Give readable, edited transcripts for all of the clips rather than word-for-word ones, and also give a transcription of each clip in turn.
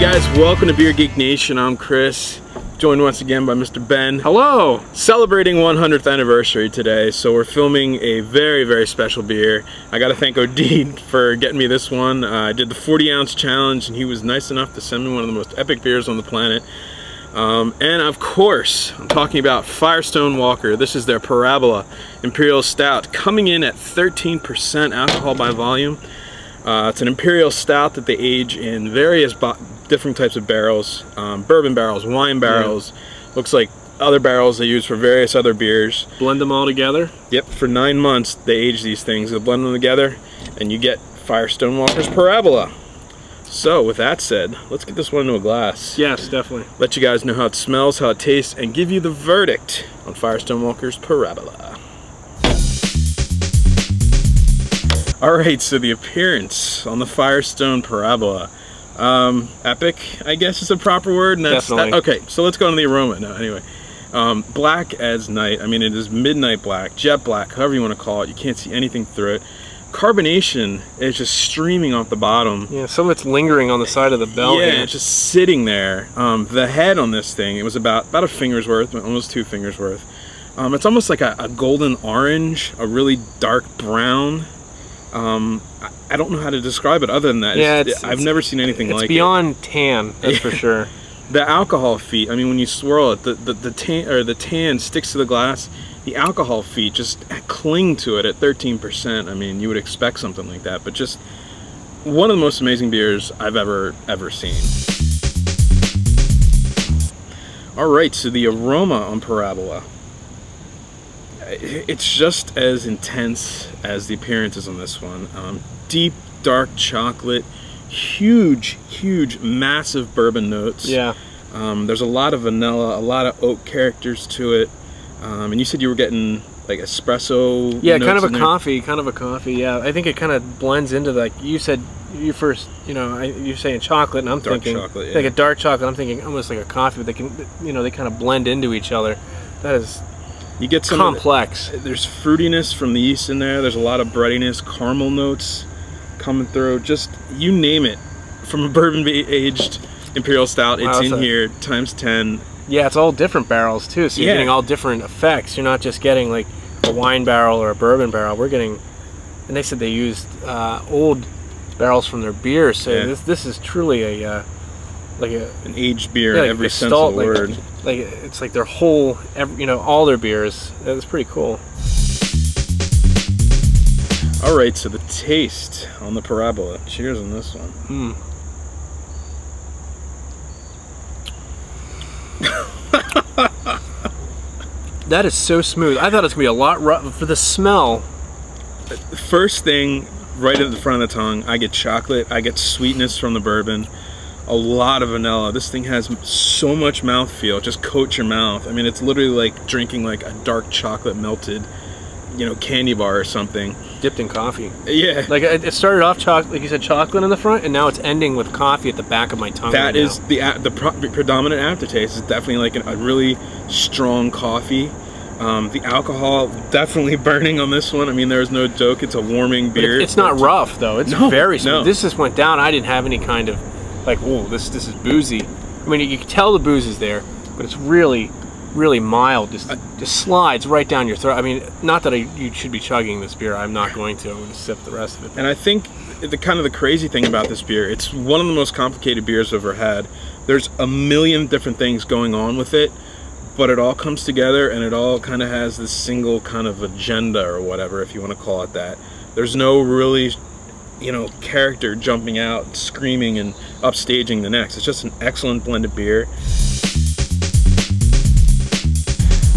guys, welcome to Beer Geek Nation. I'm Chris, joined once again by Mr. Ben. Hello! Celebrating 100th anniversary today, so we're filming a very, very special beer. I gotta thank OD for getting me this one. I did the 40-ounce challenge, and he was nice enough to send me one of the most epic beers on the planet. And of course, I'm talking about Firestone Walker. This is their Parabola Imperial Stout, coming in at 13% alcohol by volume. It's an Imperial Stout that they age in various different types of barrels, bourbon barrels, wine barrels, looks like other barrels they use for various other beers. Blend them all together? Yep, for 9 months they age these things, they blend them together, and you get Firestone Walker's Parabola. So with that said, let's get this one into a glass. Yes, definitely. Let you guys know how it smells, how it tastes, and give you the verdict on Firestone Walker's Parabola. Alright, so the appearance on the Firestone Parabola. Epic, I guess is a proper word. And that's definitely. Okay, so let's go on the aroma now. Anyway, black as night. I mean, it is midnight black, jet black, however you want to call it. You can't see anything through it. Carbonation is just streaming off the bottom. Yeah, some of it's lingering on the side of the bell. Yeah, here. it's just sitting there. The head on this thing, it was about a finger's worth, almost 2 fingers worth. It's almost like a golden orange, a really dark brown. I don't know how to describe it other than that. Yeah, I've never seen anything like it. It's beyond tan, that's for sure. The alcohol feet, I mean, when you swirl it, the tan sticks to the glass. The alcohol feet just cling to it at 13%. I mean, you would expect something like that, but just one of the most amazing beers I've ever seen. All right, so the aroma on Parabola. It's just as intense as the appearances on this one. Deep, dark chocolate, huge, massive bourbon notes. Yeah. There's a lot of vanilla, a lot of oak characters to it. And you said you were getting like espresso. Yeah, notes kind of a there? coffee. Yeah, I think it kind of blends into like you said. You first, you're saying chocolate, and I'm thinking chocolate, yeah. like a dark chocolate. I'm thinking almost like a coffee, but they can, they kind of blend into each other. That is. You get some complex. There's fruitiness from the yeast in there. There's a lot of breadiness, caramel notes coming through. Just you name it. From a bourbon aged Imperial Stout, it's in here times 10. Yeah, it's all different barrels too. So you're getting all different effects. You're not just getting like a wine barrel or a bourbon barrel. We're getting, and they said they used old barrels from their beer. So this is truly a an aged beer in every sense of the word. Like it's like their whole, all their beers. It's pretty cool. All right, so the taste on the Parabola. Cheers on this one. That is so smooth. I thought it was gonna be a lot rough for the smell. The first thing, right at the front of the tongue, I get chocolate. I get sweetness from the bourbon. A lot of vanilla. This thing has so much mouthfeel. It just coats your mouth. I mean, it's literally like drinking like a dark chocolate melted, candy bar or something. Dipped in coffee. Yeah. Like it started off chocolate, like you said, chocolate in the front, and now it's ending with coffee at the back of my tongue. That is the predominant aftertaste. Is definitely like a really strong coffee. The alcohol definitely burning on this one. I mean, there's no joke. It's a warming beer. It's not rough though. It's very smooth. No. This just went down. I didn't have any kind of like, whoa, this is boozy. I mean, you can tell the booze is there, but it's really mild. Just slides right down your throat. I mean, not that you should be chugging this beer. I'm not going to. I'm going to sip the rest of it. And I think the crazy thing about this beer, it's one of the most complicated beers I've ever had. There's a million different things going on with it, but it all comes together and it all kind of has this single kind of agenda or whatever, if you want to call it that. There's no really, character jumping out, screaming and upstaging the next. It's just an excellent blended beer.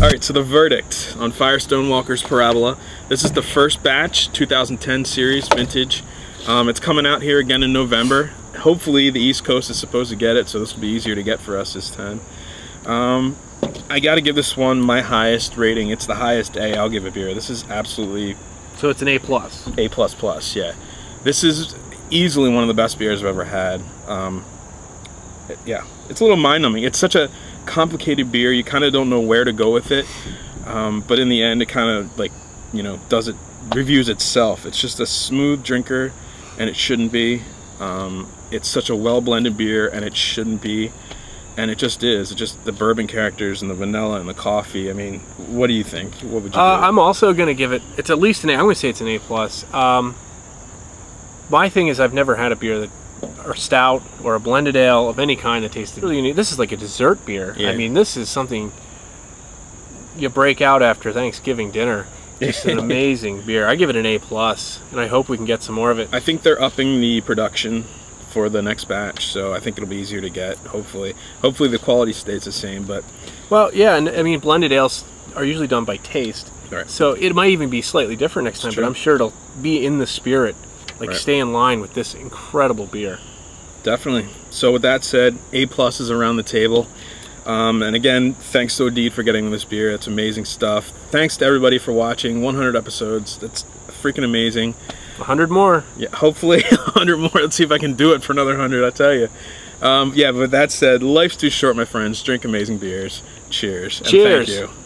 All right, so the verdict on Firestone Walker's Parabola. This is the first batch, 2010 series vintage. It's coming out here again in November. Hopefully the East Coast is supposed to get it, so this will be easier to get for us this time. I got to give this one my highest rating. It's the highest A I'll give a beer. This is absolutely... So it's an A+. A++, yeah. This is easily one of the best beers I've ever had. Yeah, it's a little mind-numbing. It's such a complicated beer. You kind of don't know where to go with it. But in the end, it kind of reviews itself. It's just a smooth drinker, and it shouldn't be. it's such a well-blended beer, and it shouldn't be. And it just is. It just, the bourbon characters and the vanilla and the coffee. I mean, what do you think? What would you do? I'm also going to give it, it's at least an A. I'm going to say it's an A+. My thing is, I've never had a beer that, or stout, or a blended ale of any kind that tasted really unique. This is like a dessert beer. Yeah. I mean, this is something you break out after Thanksgiving dinner. Just an amazing beer. I give it an A+, and I hope we can get some more of it. I think they're upping the production for the next batch, so I think it'll be easier to get, hopefully. Hopefully the quality stays the same, but... Well, yeah, and I mean, blended ales are usually done by taste, right. So it might even be slightly different next time, but I'm sure it'll be in the spirit, like stay in line with this incredible beer. Definitely. So with that said, A+ is around the table. And again, thanks to Odid for getting this beer. It's amazing stuff. Thanks to everybody for watching. 100 episodes. That's freaking amazing. 100 more. Yeah, hopefully 100 more. Let's see if I can do it for another 100, I tell you. Yeah, but with that said, life's too short, my friends. Drink amazing beers. Cheers. Cheers. And thank you.